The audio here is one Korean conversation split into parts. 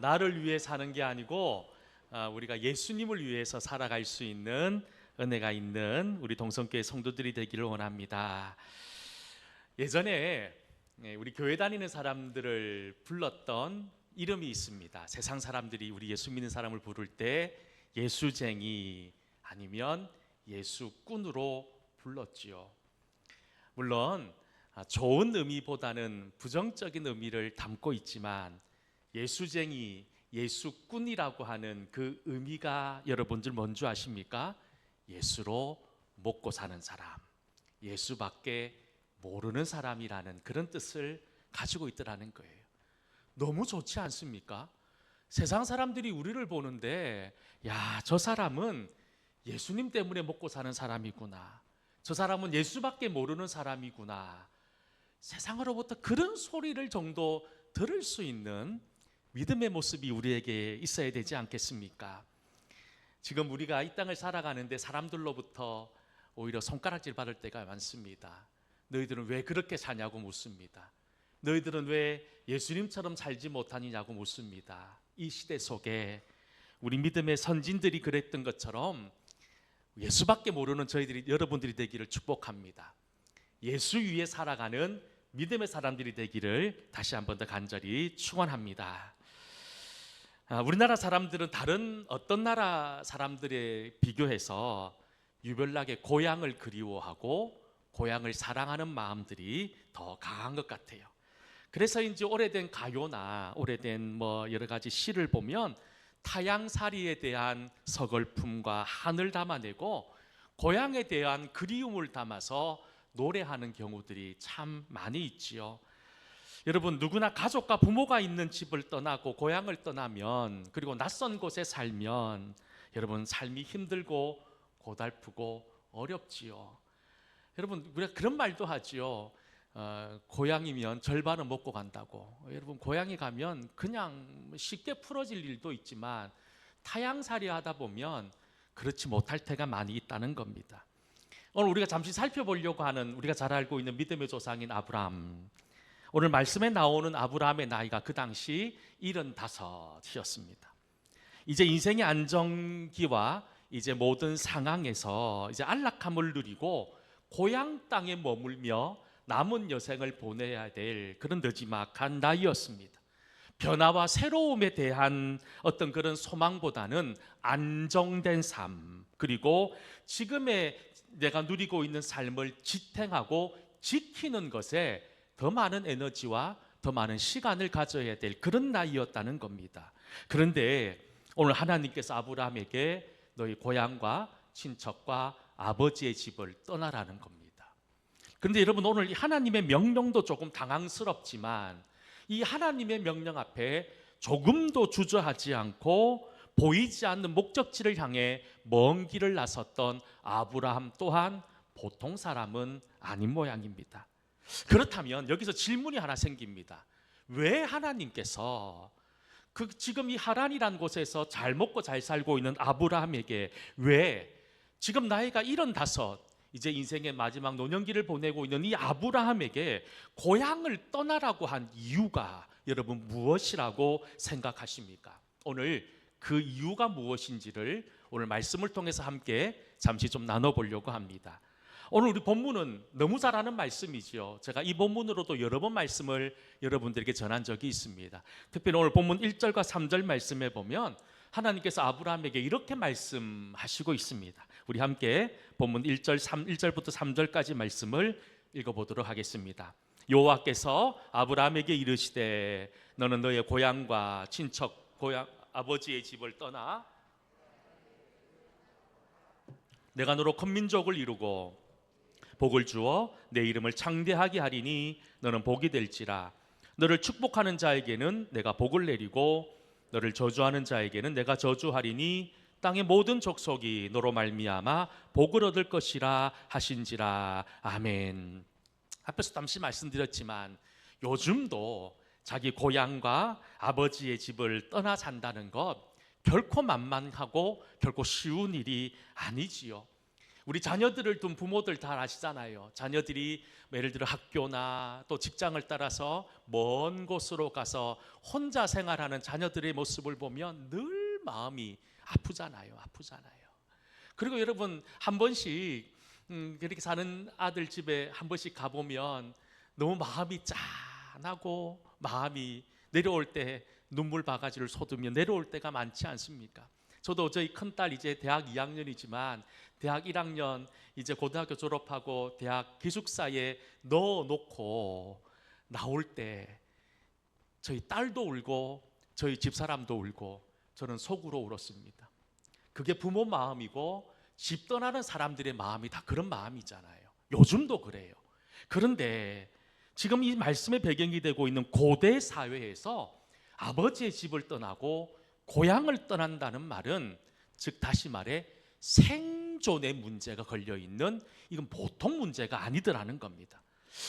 나를 위해 사는 게 아니고 우리가 예수님을 위해서 살아갈 수 있는 은혜가 있는 우리 동성교회 성도들이 되기를 원합니다. 예전에 우리 교회 다니는 사람들을 불렀던 이름이 있습니다. 세상 사람들이 우리 예수 믿는 사람을 부를 때 예수쟁이 아니면 예수꾼으로 불렀지요. 물론 좋은 의미보다는 부정적인 의미를 담고 있지만 예수쟁이, 예수꾼이라고 하는 그 의미가 여러분들 뭔지 아십니까? 예수로 먹고 사는 사람, 예수밖에 모르는 사람이라는 그런 뜻을 가지고 있더라는 거예요. 너무 좋지 않습니까? 세상 사람들이 우리를 보는데 야, 저 사람은 예수님 때문에 먹고 사는 사람이구나, 저 사람은 예수밖에 모르는 사람이구나, 세상으로부터 그런 소리를 정도 들을 수 있는 믿음의 모습이 우리에게 있어야 되지 않겠습니까? 지금 우리가 이 땅을 살아가는데 사람들로부터 오히려 손가락질 받을 때가 많습니다. 너희들은 왜 그렇게 사냐고 묻습니다. 너희들은 왜 예수님처럼 살지 못하느냐고 묻습니다. 이 시대 속에 우리 믿음의 선진들이 그랬던 것처럼 예수밖에 모르는 저희들이, 여러분들이 되기를 축복합니다. 예수 위에 살아가는 믿음의 사람들이 되기를 다시 한 번 더 간절히 축원합니다. 우리나라 사람들은 다른 어떤 나라 사람들에 비교해서 유별나게 고향을 그리워하고 고향을 사랑하는 마음들이 더 강한 것 같아요. 그래서 이제 오래된 가요나 오래된 여러 가지 시를 보면 타향살이에 대한 서글픔과 한을 담아내고 고향에 대한 그리움을 담아서 노래하는 경우들이 참 많이 있지요. 여러분, 누구나 가족과 부모가 있는 집을 떠나고 고향을 떠나면, 그리고 낯선 곳에 살면 여러분 삶이 힘들고 고달프고 어렵지요. 여러분, 우리가 그런 말도 하지요. 고향이면 절반은 먹고 간다고. 여러분, 고향에 가면 그냥 쉽게 풀어질 일도 있지만 타향살이 하다 보면 그렇지 못할 때가 많이 있다는 겁니다. 오늘 우리가 잠시 살펴보려고 하는, 우리가 잘 알고 있는 믿음의 조상인 아브라함, 오늘 말씀에 나오는 아브라함의 나이가 그 당시 75이었습니다. 이제 인생의 안정기와 이제 모든 상황에서 이제 안락함을 누리고 고향 땅에 머물며 남은 여생을 보내야 될 그런 느지막한 나이였습니다. 변화와 새로움에 대한 어떤 그런 소망보다는 안정된 삶, 그리고 지금의 내가 누리고 있는 삶을 지탱하고 지키는 것에 더 많은 에너지와 더 많은 시간을 가져야 될 그런 나이였다는 겁니다. 그런데 오늘 하나님께서 아브라함에게 너희 고향과 친척과 아버지의 집을 떠나라는 겁니다. 그런데 여러분, 오늘 하나님의 명령도 조금 당황스럽지만 이 하나님의 명령 앞에 조금도 주저하지 않고 보이지 않는 목적지를 향해 먼 길을 나섰던 아브라함 또한 보통 사람은 아닌 모양입니다. 그렇다면 여기서 질문이 하나 생깁니다. 왜 하나님께서 지금 이 하란이라는 곳에서 잘 먹고 잘 살고 있는 아브라함에게 왜 지금 나이가 75, 이제 인생의 마지막 노년기를 보내고 있는 이 아브라함에게 고향을 떠나라고 한 이유가 여러분 무엇이라고 생각하십니까? 오늘 그 이유가 무엇인지를 오늘 말씀을 통해서 함께 잠시 좀 나눠보려고 합니다. 오늘 우리 본문은 너무 잘 아는 말씀이지요. 제가 이 본문으로도 여러 번 말씀을 여러분들에게 전한 적이 있습니다. 특별히 오늘 본문 1절과 3절 말씀에 보면 하나님께서 아브라함에게 이렇게 말씀하시고 있습니다. 우리 함께 본문 1절부터 3절까지 말씀을 읽어보도록 하겠습니다. 여호와께서 아브라함에게 이르시되 너는 너의 고향과 친척, 고향 아버지의 집을 떠나 내가 너로 큰 민족을 이루고 복을 주어 내 이름을 창대하게 하리니 너는 복이 될지라. 너를 축복하는 자에게는 내가 복을 내리고 너를 저주하는 자에게는 내가 저주하리니 땅의 모든 족속이 너로 말미암아 복을 얻을 것이라 하신지라. 아멘. 앞에서 잠시 말씀드렸지만 요즘도 자기 고향과 아버지의 집을 떠나 산다는 것 결코 만만하고 결코 쉬운 일이 아니지요. 우리 자녀들을 둔 부모들 다 아시잖아요. 자녀들이 예를 들어 학교나 또 직장을 따라서 먼 곳으로 가서 혼자 생활하는 자녀들의 모습을 보면 늘 마음이 아프잖아요. 그리고 여러분 한 번씩 그렇게 사는 아들 집에 한 번씩 가보면 너무 마음이 짠하고 마음이 내려올 때 눈물 바가지를 쏟으며 내려올 때가 많지 않습니까? 저도 저희 큰딸 이제 대학 2학년이지만 대학 1학년 이제 고등학교 졸업하고 대학 기숙사에 넣어놓고 나올 때 저희 딸도 울고 저희 집사람도 울고 저는 속으로 울었습니다. 그게 부모 마음이고 집 떠나는 사람들의 마음이 다 그런 마음이잖아요. 요즘도 그래요. 그런데 지금 이 말씀의 배경이 되고 있는 고대 사회에서 아버지의 집을 떠나고 고향을 떠난다는 말은 즉 다시 말해 생존의 문제가 걸려있는 이건 보통 문제가 아니더라는 겁니다.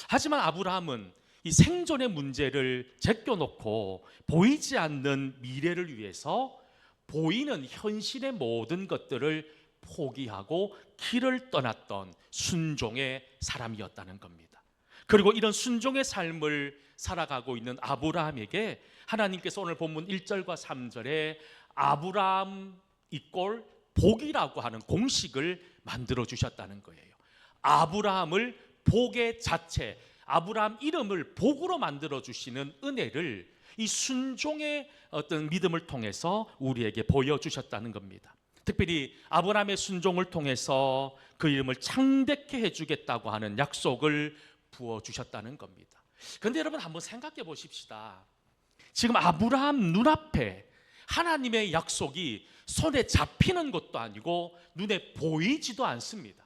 하지만 아브라함은 이 생존의 문제를 제껴놓고 보이지 않는 미래를 위해서 보이는 현실의 모든 것들을 포기하고 길을 떠났던 순종의 사람이었다는 겁니다. 그리고 이런 순종의 삶을 살아가고 있는 아브라함에게 하나님께서 오늘 본문 1절과 3절에 아브라함 이꼴 복이라고 하는 공식을 만들어 주셨다는 거예요. 아브라함을 복의 자체, 아브라함 이름을 복으로 만들어 주시는 은혜를 이 순종의 어떤 믿음을 통해서 우리에게 보여주셨다는 겁니다. 특별히 아브라함의 순종을 통해서 그 이름을 창대케 해주겠다고 하는 약속을 부어주셨다는 겁니다. 그런데 여러분 한번 생각해 보십시다. 지금 아브라함 눈앞에 하나님의 약속이 손에 잡히는 것도 아니고 눈에 보이지도 않습니다.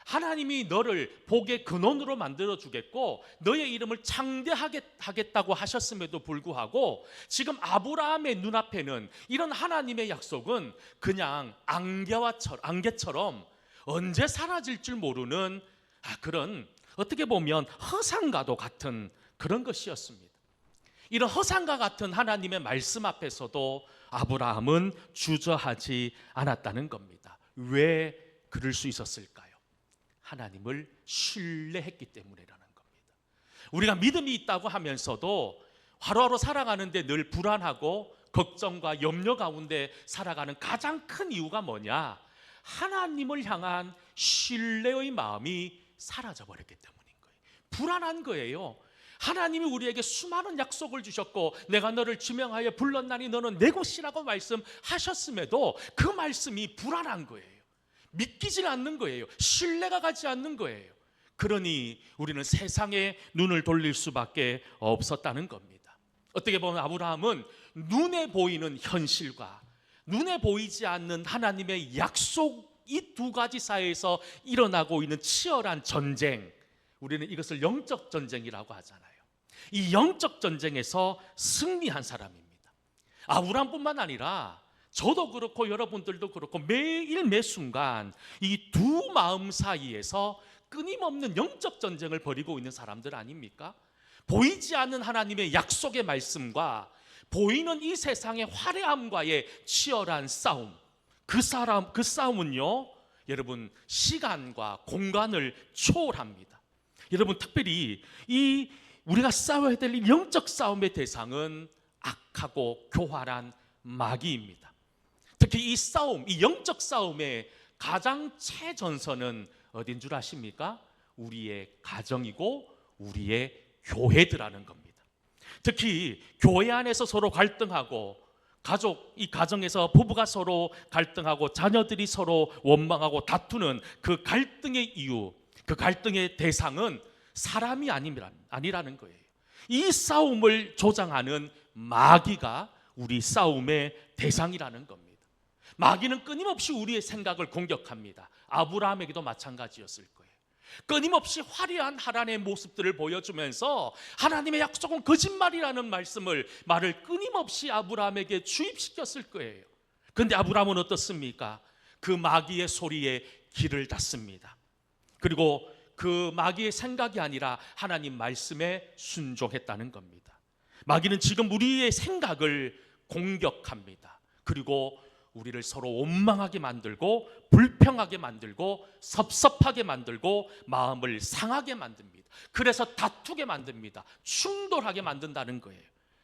하나님이 너를 복의 근원으로 만들어 주겠고 너의 이름을 창대하겠다고 하셨음에도 불구하고 지금 아브라함의 눈앞에는 이런 하나님의 약속은 그냥 안개처럼 언제 사라질 줄 모르는 그런 어떻게 보면 허상과도 같은 그런 것이었습니다. 이런 허상과 같은 하나님의 말씀 앞에서도 아브라함은 주저하지 않았다는 겁니다. 왜 그럴 수 있었을까요? 하나님을 신뢰했기 때문이라는 겁니다. 우리가 믿음이 있다고 하면서도 하루하루 살아가는데 늘 불안하고 걱정과 염려 가운데 살아가는 가장 큰 이유가 뭐냐? 하나님을 향한 신뢰의 마음이 사라져버렸기 때문인 거예요. 불안한 거예요. 하나님이 우리에게 수많은 약속을 주셨고 내가 너를 지명하여 불렀나니 너는 내 것이라고 말씀하셨음에도 그 말씀이 불안한 거예요. 믿기지 않는 거예요. 신뢰가 가지 않는 거예요. 그러니 우리는 세상에 눈을 돌릴 수밖에 없었다는 겁니다. 어떻게 보면 아브라함은 눈에 보이는 현실과 눈에 보이지 않는 하나님의 약속 이 두 가지 사이에서 일어나고 있는 치열한 전쟁, 우리는 이것을 영적 전쟁이라고 하잖아요. 이 영적 전쟁에서 승리한 사람입니다. 아브라함뿐만 아니라 저도 그렇고 여러분들도 그렇고 매일 매순간 이 두 마음 사이에서 끊임없는 영적 전쟁을 벌이고 있는 사람들 아닙니까? 보이지 않는 하나님의 약속의 말씀과 보이는 이 세상의 화려함과의 치열한 싸움. 그 싸움은요, 여러분 시간과 공간을 초월합니다. 여러분 특별히 이 우리가 싸워야 될 이 영적 싸움의 대상은 악하고 교활한 마귀입니다. 특히 이 싸움, 이 영적 싸움의 가장 최전선은 어딘 줄 아십니까? 우리의 가정이고 우리의 교회들하는 겁니다. 특히 교회 안에서 서로 갈등하고 이 가정에서 부부가 서로 갈등하고 자녀들이 서로 원망하고 다투는 그 갈등의 이유, 그 갈등의 대상은 사람이 아니라는 거예요. 이 싸움을 조장하는 마귀가 우리 싸움의 대상이라는 겁니다. 마귀는 끊임없이 우리의 생각을 공격합니다. 아브라함에게도 마찬가지였을 거예요. 끊임없이 화려한 하나님의 모습들을 보여주면서 하나님의 약속은 거짓말이라는 말을 끊임없이 아브라함에게 주입시켰을 거예요. 그런데 아브라함은 어떻습니까? 그 마귀의 소리에 귀를 닫습니다. 그리고 그 마귀의 생각이 아니라 하나님 말씀에 순종했다는 겁니다. 마귀는 지금 우리의 생각을 공격합니다. 그리고 우리를 서로 원망하게 만들고 불평하게 만들고 섭섭하게 만들고 마음을 상하게 만듭니다. 그래서 다투게 만듭니다. 충돌하게 만든다는 거예요.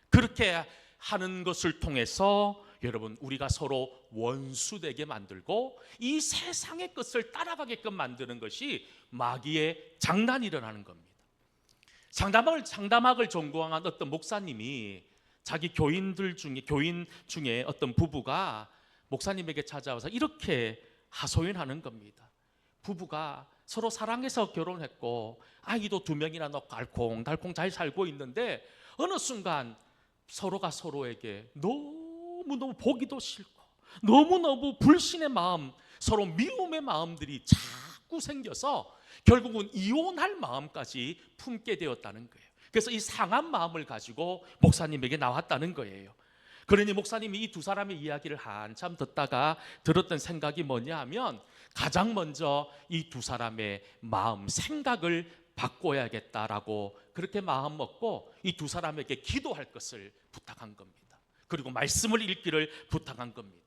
그렇게 하는 것을 통해서 여러분, 우리가 서로 원수되게 만들고 이 세상의 것을 따라가게끔 만드는 것이 마귀의 장난이 일어나는 겁니다. 상담학을 전공한 어떤 목사님이 자기 교인 중에 어떤 부부가 목사님에게 찾아와서 이렇게 하소연하는 겁니다. 부부가 서로 사랑해서 결혼했고 아이도 2명이나 낳고 알콩달콩 잘 살고 있는데 어느 순간 서로가 서로에게 너무너무 보기도 싫고 너무너무 불신의 마음, 서로 미움의 마음들이 자꾸 생겨서 결국은 이혼할 마음까지 품게 되었다는 거예요. 그래서 이 상한 마음을 가지고 목사님에게 나왔다는 거예요. 그러니 목사님이 이 두 사람의 이야기를 한참 듣다가 들었던 생각이 뭐냐 하면, 가장 먼저 이 두 사람의 마음, 생각을 바꿔야겠다라고 그렇게 마음 먹고 이 두 사람에게 기도할 것을 부탁한 겁니다. 그리고 말씀을 읽기를 부탁한 겁니다.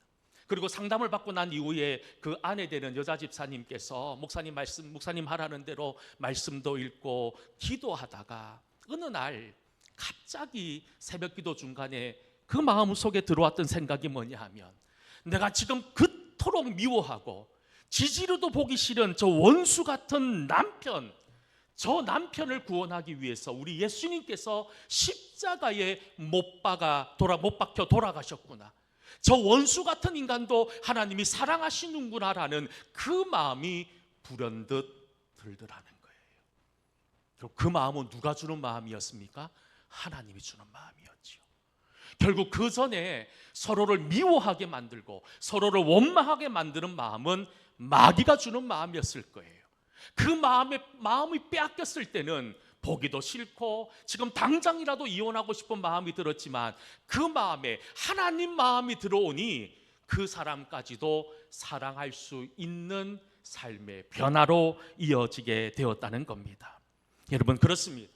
그리고 상담을 받고 난 이후에 그 아내 되는 여자 집사님께서 목사님 하라는 대로 말씀도 읽고 기도하다가 어느 날 갑자기 새벽 기도 중간에 그 마음 속에 들어왔던 생각이 뭐냐 하면, 내가 지금 그토록 미워하고 지지로도 보기 싫은 저 원수 같은 남편, 저 남편을 구원하기 위해서 우리 예수님께서 십자가에 못 박혀 돌아가셨구나. 저 원수 같은 인간도 하나님이 사랑하시는구나라는 그 마음이 불현듯 들더라는 거예요. 그 마음은 누가 주는 마음이었습니까? 하나님이 주는 마음이었지요. 결국 그 전에 서로를 미워하게 만들고 서로를 원망하게 만드는 마음은 마귀가 주는 마음이었을 거예요. 그 마음이 빼앗겼을 때는 보기도 싫고 지금 당장이라도 이혼하고 싶은 마음이 들었지만, 그 마음에 하나님 마음이 들어오니 그 사람까지도 사랑할 수 있는 삶의 변화로 이어지게 되었다는 겁니다. 여러분, 그렇습니다.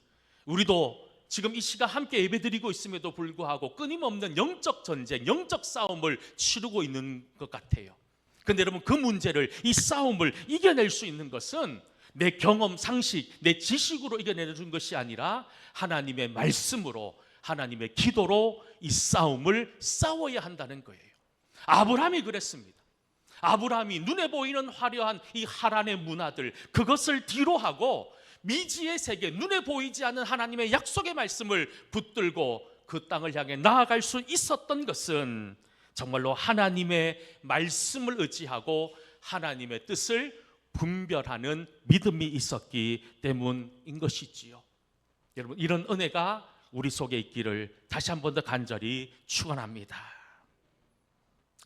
우리도 지금 이 시간 함께 예배드리고 있음에도 불구하고 끊임없는 영적 전쟁, 영적 싸움을 치르고 있는 것 같아요. 그런데 여러분, 그 문제를, 이 싸움을 이겨낼 수 있는 것은 내 경험, 상식, 내 지식으로 이겨내는 것이 아니라 하나님의 말씀으로, 하나님의 기도로 이 싸움을 싸워야 한다는 거예요. 아브라함이 그랬습니다. 아브라함이 눈에 보이는 화려한 이 하란의 문화들, 그것을 뒤로하고 미지의 세계, 눈에 보이지 않는 하나님의 약속의 말씀을 붙들고 그 땅을 향해 나아갈 수 있었던 것은 정말로 하나님의 말씀을 의지하고 하나님의 뜻을 분별하는 믿음이 있었기 때문인 것이지요. 여러분, 이런 은혜가 우리 속에 있기를 다시 한 번 더 간절히 축원합니다.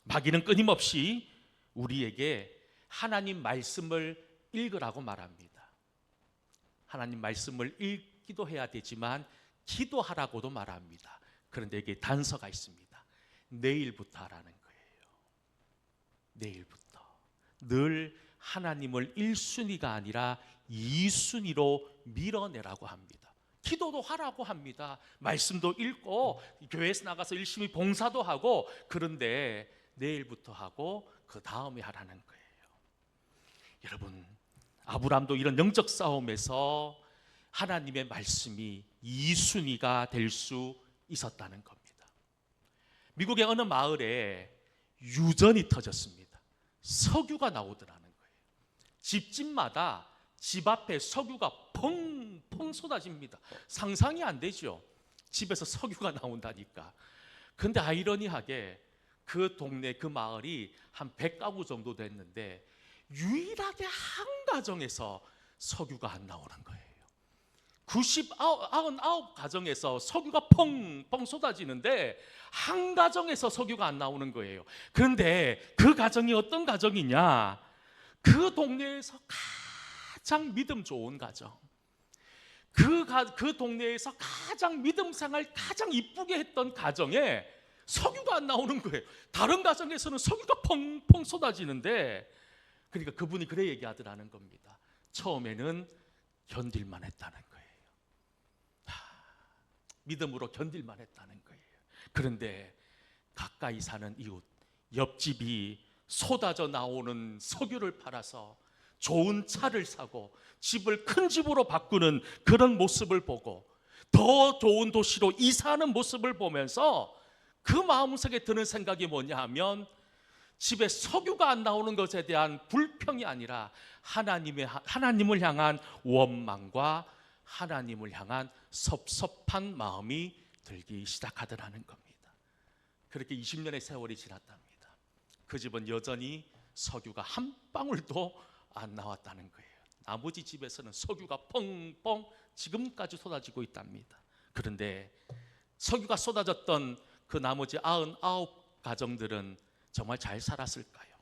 마귀는 끊임없이 우리에게 하나님 말씀을 읽으라고 말합니다. 하나님 말씀을 읽기도 해야 되지만 기도하라고도 말합니다. 그런데 여기에 단서가 있습니다. 내일부터 하라는 거예요. 내일부터. 늘 하나님을 1순위가 아니라 2순위로 밀어내라고 합니다. 기도도 하라고 합니다. 말씀도 읽고 교회에서 나가서 열심히 봉사도 하고, 그런데 내일부터 하고 그 다음에 하라는 거예요. 여러분, 아브라함도 이런 영적 싸움에서 하나님의 말씀이 2순위가 될 수 있었다는 겁니다. 미국의 어느 마을에 유전이 터졌습니다. 석유가 나오더라는 거예요. 집집마다 집 앞에 석유가 펑펑 쏟아집니다. 상상이 안 되죠. 집에서 석유가 나온다니까. 근데 아이러니하게 그 동네, 그 마을이 한 100가구 정도 됐는데 유일하게 한 가정에서 석유가 안 나오는 거예요. 99 가정에서 석유가 펑펑 쏟아지는데 한 가정에서 석유가 안 나오는 거예요. 그런데 그 가정이 어떤 가정이냐? 그 동네에서 가장 믿음 좋은 가정, 그 동네에서 가장 믿음 생활 가장 이쁘게 했던 가정에 석유가 안 나오는 거예요. 다른 가정에서는 석유가 펑펑 쏟아지는데, 그러니까 그분이 그래 얘기하더라는 겁니다. 처음에는 견딜만 했다는 거예요. 믿음으로 견딜만 했다는 거예요. 그런데 가까이 사는 이웃, 옆집이 쏟아져 나오는 석유를 팔아서 좋은 차를 사고 집을 큰 집으로 바꾸는 그런 모습을 보고 더 좋은 도시로 이사하는 모습을 보면서 그 마음속에 드는 생각이 뭐냐 하면 집에 석유가 안 나오는 것에 대한 불평이 아니라 하나님을 향한 원망과 하나님을 향한 섭섭한 마음이 들기 시작하더라는 겁니다. 그렇게 20년의 세월이 지났답니다. 그 집은 여전히 석유가 한 방울도 안 나왔다는 거예요. 나머지 집에서는 석유가 펑펑 지금까지 쏟아지고 있답니다. 그런데 석유가 쏟아졌던 그 나머지 99가정들은 정말 잘 살았을까요?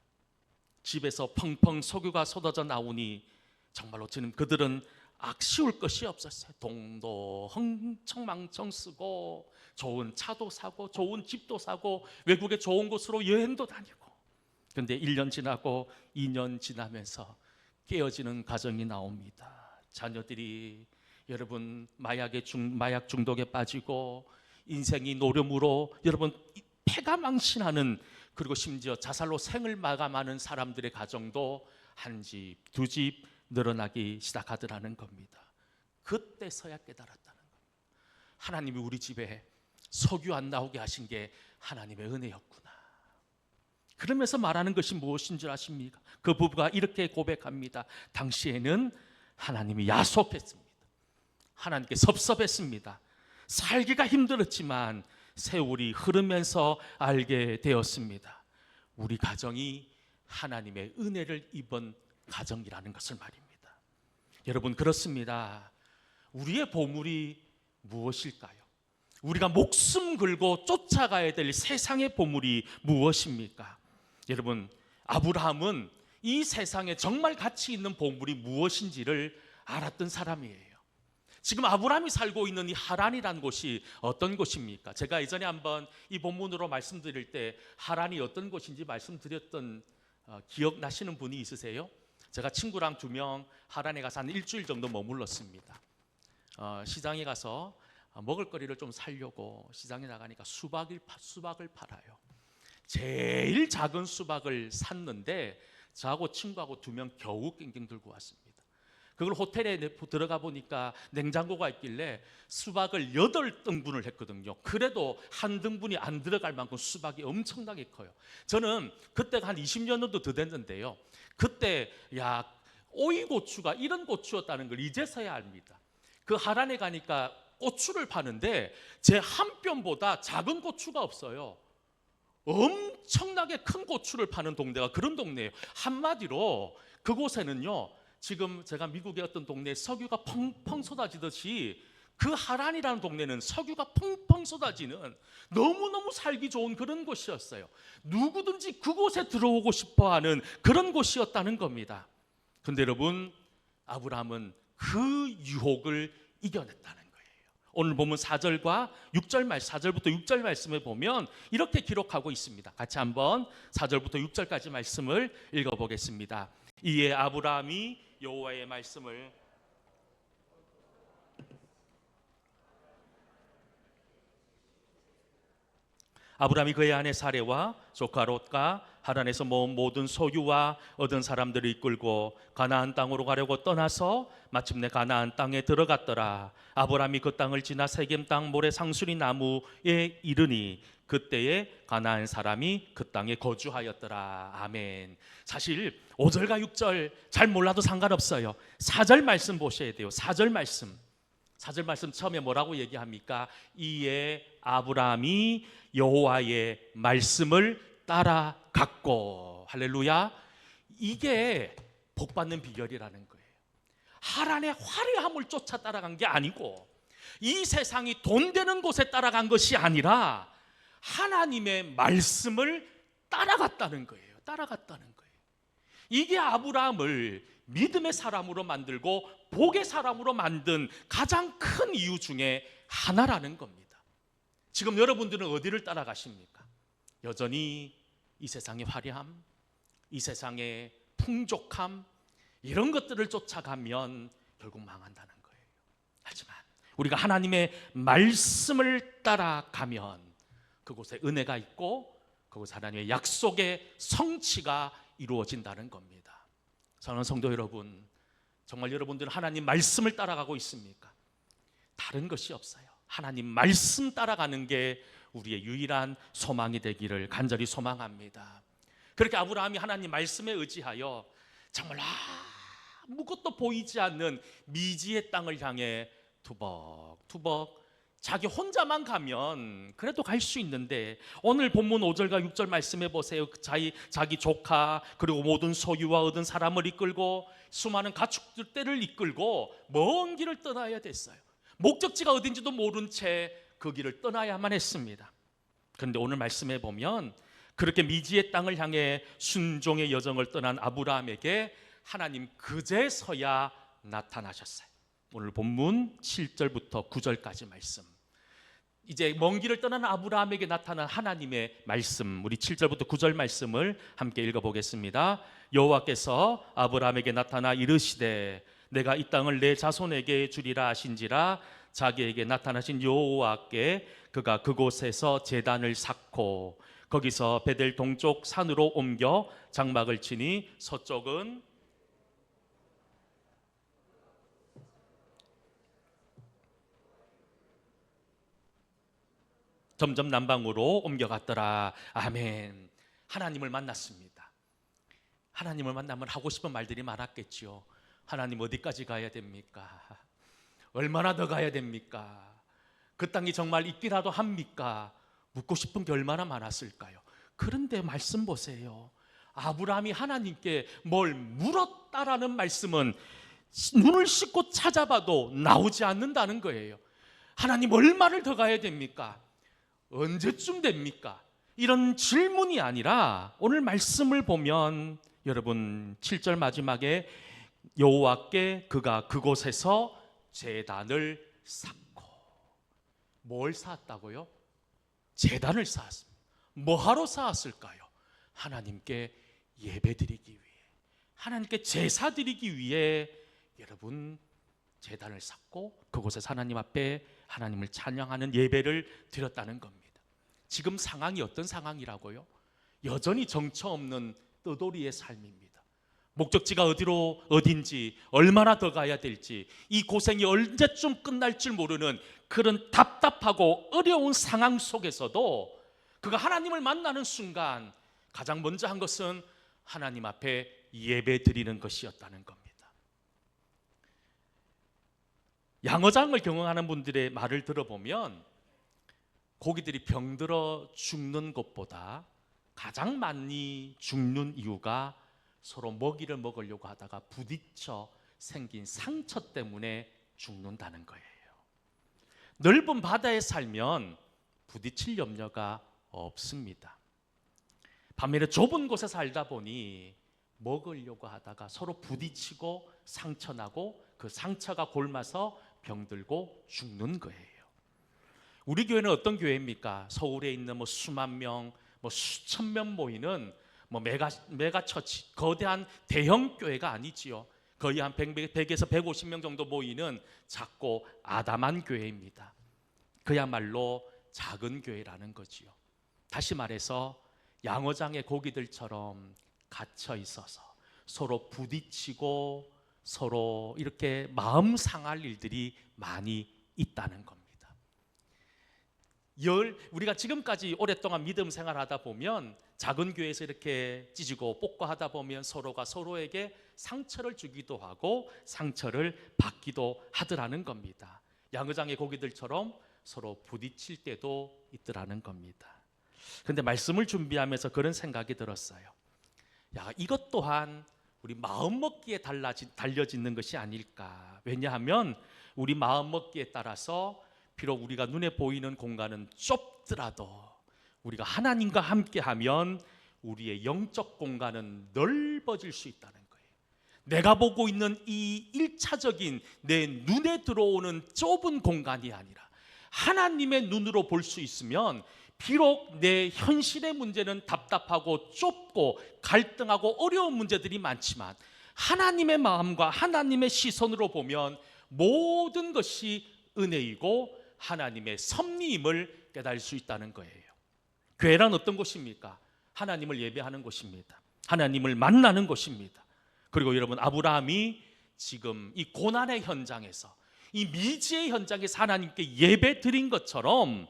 집에서 펑펑 석유가 쏟아져 나오니 정말로 지금 그들은 아쉬울 것이 없었어요. 돈도 흥청망청 쓰고 좋은 차도 사고 좋은 집도 사고 외국에 좋은 곳으로 여행도 다니고. 그런데 1년 지나고 2년 지나면서 깨어지는 가정이 나옵니다. 자녀들이 여러분 마약 중독에 빠지고 인생이 노름으로 여러분 폐가 망신하는, 그리고 심지어 자살로 생을 마감하는 사람들의 가정도 한 집, 두 집 늘어나기 시작하더라는 겁니다. 그때서야 깨달았다는 겁니다. 하나님이 우리 집에 석유 안 나오게 하신 게 하나님의 은혜였구나. 그러면서 말하는 것이 무엇인 줄 아십니까? 그 부부가 이렇게 고백합니다. 당시에는 하나님이 야속했습니다. 하나님께 섭섭했습니다. 살기가 힘들었지만 세월이 흐르면서 알게 되었습니다. 우리 가정이 하나님의 은혜를 입은 가정이라는 것을 말입니다. 여러분, 그렇습니다. 우리의 보물이 무엇일까요? 우리가 목숨 걸고 쫓아가야 될 세상의 보물이 무엇입니까? 여러분, 아브라함은 이 세상에 정말 가치 있는 보물이 무엇인지를 알았던 사람이에요. 지금 아브라함이 살고 있는 이 하란이라는 곳이 어떤 곳입니까? 제가 예전에 한번 이 본문으로 말씀드릴 때 하란이 어떤 곳인지 말씀드렸던 기억나시는 분이 있으세요? 제가 친구랑 2명 하란에 가서 한 일주일 정도 머물렀습니다. 시장에 가서 먹을거리를 좀 사려고 시장에 나가니까 수박을 팔아요. 제일 작은 수박을 샀는데 저하고 친구하고 2명 겨우 낑낑 들고 왔습니다. 그걸 호텔에 들어가 보니까 냉장고가 있길래 수박을 8등분을 했거든요. 그래도 한 등분이 안 들어갈 만큼 수박이 엄청나게 커요. 저는 그때가 한 20년 정도 더 됐는데요. 그때 오이고추가 이런 고추였다는 걸 이제서야 압니다. 그 하란에 가니까 고추를 파는데 제 한 뼘보다 작은 고추가 없어요. 엄청나게 큰 고추를 파는 동네가 그런 동네예요. 한마디로 그곳에는요, 지금 제가 미국의 어떤 동네에 석유가 펑펑 쏟아지듯이 그 하란이라는 동네는 석유가 펑펑 쏟아지는 너무너무 살기 좋은 그런 곳이었어요. 누구든지 그곳에 들어오고 싶어하는 그런 곳이었다는 겁니다. 그런데 여러분, 아브라함은 그 유혹을 이겨냈다는 거예요. 오늘 보면 4절과 6절 4절부터 6절 말씀을 보면 이렇게 기록하고 있습니다. 같이 한번 4절부터 6절까지 말씀을 읽어보겠습니다. 이에 아브라함이 여호와의 말씀을 아브라함이 그의 아내 사레와 조카 롯과 하란에서 모은 모든 소유와 얻은 사람들을 이끌고 가나안 땅으로 가려고 떠나서 마침내 가나안 땅에 들어갔더라. 아브라함이 그 땅을 지나 세겜 땅 모래 상수리 나무에 이르니 그때에 가나안 사람이 그 땅에 거주하였더라. 아멘. 사실 5절과 6절 잘 몰라도 상관없어요. 4절 말씀 보셔야 돼요. 4절 말씀 처음에 뭐라고 얘기합니까? 이에 아브라함이 여호와의 말씀을 따라갔고. 할렐루야. 이게 복받는 비결이라는 거예요. 하란의 화려함을 쫓아 따라간 게 아니고 이 세상이 돈 되는 곳에 따라간 것이 아니라 하나님의 말씀을 따라갔다는 거예요. 이게 아브라함을 믿음의 사람으로 만들고 복의 사람으로 만든 가장 큰 이유 중에 하나라는 겁니다. 지금 여러분들은 어디를 따라가십니까? 여전히 이 세상의 화려함, 이 세상의 풍족함, 이런 것들을 쫓아가면 결국 망한다는 거예요. 하지만 우리가 하나님의 말씀을 따라가면 그곳에 은혜가 있고 그곳 하나님의 약속의 성취가 이루어진다는 겁니다. 사랑하는 성도 여러분, 정말 여러분들은 하나님 말씀을 따라가고 있습니까? 다른 것이 없어요. 하나님 말씀 따라가는 게 우리의 유일한 소망이 되기를 간절히 소망합니다. 그렇게 아브라함이 하나님 말씀에 의지하여 정말 아무것도 보이지 않는 미지의 땅을 향해 투벅투벅 자기 혼자만 가면 그래도 갈 수 있는데, 오늘 본문 5절과 6절 말씀해 보세요. 자기 조카 그리고 모든 소유와 얻은 사람을 이끌고 수많은 가축들을 이끌고 먼 길을 떠나야 됐어요. 목적지가 어딘지도 모른 채 그 길을 떠나야만 했습니다. 그런데 오늘 말씀해 보면 그렇게 미지의 땅을 향해 순종의 여정을 떠난 아브라함에게 하나님 그제서야 나타나셨어요. 오늘 본문 7절부터 9절까지 말씀, 이제 먼 길을 떠난 아브라함에게 나타난 하나님의 말씀, 우리 7절부터 9절 말씀을 함께 읽어보겠습니다. 여호와께서 아브라함에게 나타나 이르시되 내가 이 땅을 내 자손에게 주리라 하신지라. 자기에게 나타나신 여호와께 그가 그곳에서 제단을 쌓고 거기서 베델 동쪽 산으로 옮겨 장막을 치니 서쪽은 점점 남방으로 옮겨갔더라. 아멘. 하나님을 만났습니다. 하나님을 만나면 하고 싶은 말들이 많았겠지요. 하나님 어디까지 가야 됩니까? 얼마나 더 가야 됩니까? 그 땅이 정말 있기라도 합니까? 묻고 싶은 게 얼마나 많았을까요? 그런데 말씀 보세요. 아브라함이 하나님께 뭘 물었다라는 말씀은 눈을 씻고 찾아봐도 나오지 않는다는 거예요. 하나님 얼마를 더 가야 됩니까? 언제쯤 됩니까? 이런 질문이 아니라 오늘 말씀을 보면 여러분 7절 마지막에 여호와께 그가 그곳에서 제단을 쌓고, 뭘 쌓았다고요? 제단을 쌓았습니다. 뭐하러 쌓았을까요? 하나님께 예배드리기 위해, 하나님께 제사 드리기 위해 여러분 제단을 쌓고 그곳에서 하나님 앞에 하나님을 찬양하는 예배를 드렸다는 겁니다. 지금 상황이 어떤 상황이라고요? 여전히 정처 없는 떠돌이의 삶입니다. 목적지가 어딘지, 얼마나 더 가야 될지, 이 고생이 언제쯤 끝날 줄 모르는 그런 답답하고 어려운 상황 속에서도 그가 하나님을 만나는 순간 가장 먼저 한 것은 하나님 앞에 예배 드리는 것이었다는 겁니다. 양어장을 경영하는 분들의 말을 들어보면 고기들이 병들어 죽는 것보다 가장 많이 죽는 이유가 서로 먹이를 먹으려고 하다가 부딪혀 생긴 상처 때문에 죽는다는 거예요. 넓은 바다에 살면 부딪힐 염려가 없습니다. 반면에 좁은 곳에 살다 보니 먹으려고 하다가 서로 부딪히고 상처나고 그 상처가 골마서 병들고 죽는 거예요. 우리 교회는 어떤 교회입니까? 서울에 있는 수만 명, 수천 명 모이는 메가처치, 거대한 대형 교회가 아니지요. 거의 한 100에서 150명 정도 모이는 작고 아담한 교회입니다. 그야말로 작은 교회라는 거지요. 다시 말해서 양어장의 고기들처럼 갇혀 있어서 서로 부딪히고 서로 이렇게 마음 상할 일들이 많이 있다는 겁니다. 우리가 지금까지 오랫동안 믿음 생활하다 보면 작은 교회에서 이렇게 찢고 뽑고 하다 보면 서로가 서로에게 상처를 주기도 하고 상처를 받기도 하더라는 겁니다. 양어장의 고기들처럼 서로 부딪힐 때도 있더라는 겁니다. 그런데 말씀을 준비하면서 그런 생각이 들었어요. 이것 또한 우리 마음먹기에 달려지는 것이 아닐까. 왜냐하면 우리 마음먹기에 따라서 비록 우리가 눈에 보이는 공간은 좁더라도 우리가 하나님과 함께하면 우리의 영적 공간은 넓어질 수 있다는 거예요. 내가 보고 있는 이 1차적인 내 눈에 들어오는 좁은 공간이 아니라 하나님의 눈으로 볼 수 있으면 비록 내 현실의 문제는 답답하고 좁고 갈등하고 어려운 문제들이 많지만 하나님의 마음과 하나님의 시선으로 보면 모든 것이 은혜이고 하나님의 섭리임을 깨달을 수 있다는 거예요. 교회란 어떤 곳입니까? 하나님을 예배하는 곳입니다. 하나님을 만나는 곳입니다. 그리고 여러분, 아브라함이 지금 이 고난의 현장에서, 이 미지의 현장에서 하나님께 예배 드린 것처럼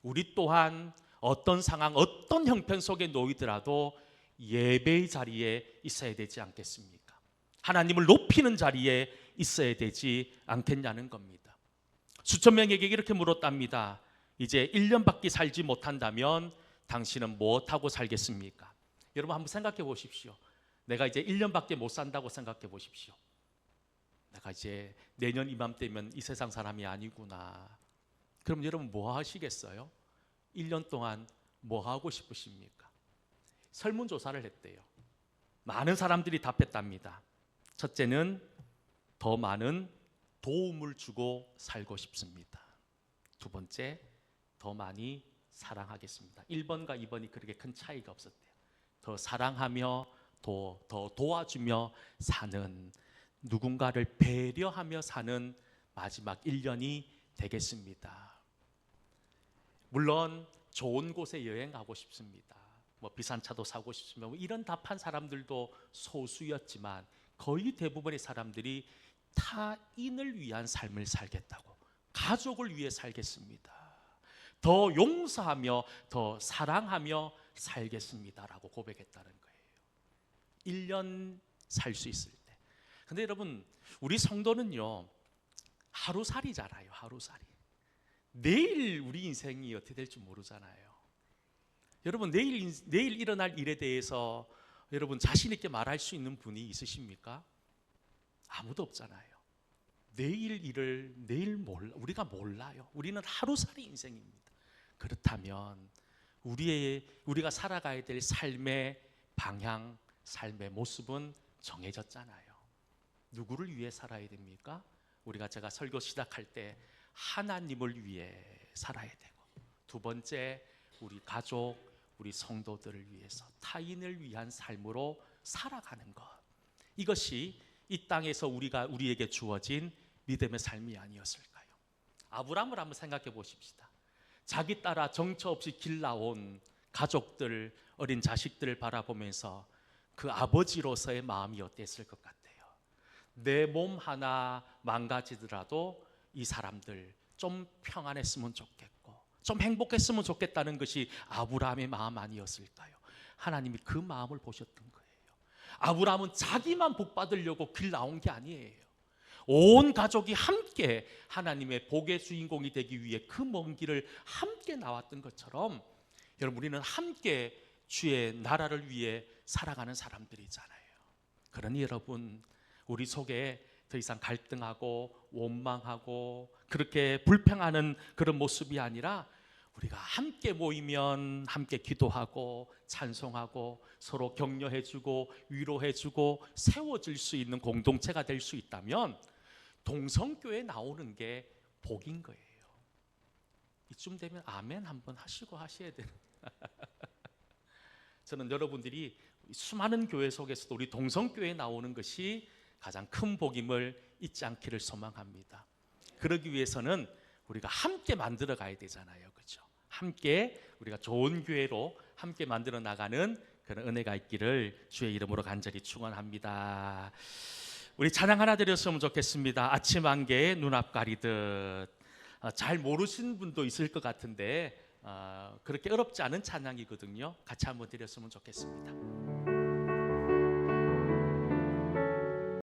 우리 또한 어떤 상황, 어떤 형편 속에 놓이더라도 예배의 자리에 있어야 되지 않겠습니까? 하나님을 높이는 자리에 있어야 되지 않겠냐는 겁니다. 수천 명에게 이렇게 물었답니다. 이제 1년밖에 살지 못한다면 당신은 무엇하고 살겠습니까? 여러분 한번 생각해 보십시오. 내가 이제 1년밖에 못 산다고 생각해 보십시오. 내가 이제 내년 이맘때면 이 세상 사람이 아니구나. 그럼 여러분 뭐 하시겠어요? 1년 동안 뭐 하고 싶으십니까? 설문조사를 했대요. 많은 사람들이 답했답니다. 첫째는 더 많은 도움을 주고 살고 싶습니다. 두 번째, 더 많이 사랑하겠습니다. 1번과 2번이 그렇게 큰 차이가 없었대요. 더 사랑하며 더 도와주며 사는, 누군가를 배려하며 사는 마지막 1년이 되겠습니다. 물론 좋은 곳에 여행 가고 싶습니다. 뭐 비싼 차도 사고 싶습니다. 뭐 이런 답한 사람들도 소수였지만 거의 대부분의 사람들이 타인을 위한 삶을 살겠다고, 가족을 위해 살겠습니다. 더 용서하며 더 사랑하며 살겠습니다라고 고백했다는 거예요. 1년 살 수 있을 때. 근데 여러분, 우리 성도는요, 하루살이잖아요. 하루살이. 내일 우리 인생이 어떻게 될지 모르잖아요. 여러분, 내일 일어날 일에 대해서 여러분 자신 있게 말할 수 있는 분이 있으십니까? 아무도 없잖아요. 내일 일을 우리가 몰라요. 우리는 하루살이 인생입니다. 그렇다면 우리가 살아가야 될 삶의 방향, 삶의 모습은 정해졌잖아요. 누구를 위해 살아야 됩니까? 제가 설교 시작할 때 하나님을 위해 살아야 되고, 두 번째 우리 가족, 우리 성도들을 위해서 타인을 위한 삶으로 살아가는 것. 이것이 이 땅에서 우리에게 주어진 믿음의 삶이 아니었을까요? 아브라함을 한번 생각해 보십시다. 자기 따라 정처 없이 길 나온 가족들, 어린 자식들을 바라보면서 그 아버지로서의 마음이 어땠을 것 같아요? 내 몸 하나 망가지더라도 이 사람들 좀 평안했으면 좋겠고, 좀 행복했으면 좋겠다는 것이 아브라함의 마음 아니었을까요? 하나님이 그 마음을 보셨던 거예요. 아브라함은 자기만 복 받으려고 길 나온 게 아니에요. 온 가족이 함께 하나님의 복의 주인공이 되기 위해 그 먼 길을 함께 나왔던 것처럼, 여러분, 우리는 함께 주의 나라를 위해 살아가는 사람들이잖아요. 그러니 여러분, 우리 속에 더 이상 갈등하고 원망하고 그렇게 불평하는 그런 모습이 아니라, 우리가 함께 모이면 함께 기도하고 찬송하고 서로 격려해주고 위로해주고 세워질 수 있는 공동체가 될 수 있다면 동성교회 나오는 게 복인 거예요. 이쯤 되면 아멘 한번 하시고 하셔야 되는. 저는 여러분들이 수많은 교회 속에서도 우리 동성교회에 나오는 것이 가장 큰 복임을 잊지 않기를 소망합니다. 그러기 위해서는 우리가 함께 만들어 가야 되잖아요. 그렇죠? 함께 우리가 좋은 교회로 함께 만들어 나가는 그런 은혜가 있기를 주의 이름으로 간절히 축원합니다. 우리 찬양 하나 드렸으면 좋겠습니다. 아침 안개에 눈앞 가리듯. 잘 모르시는 분도 있을 것 같은데 그렇게 어렵지 않은 찬양이거든요. 같이 한번 드렸으면 좋겠습니다.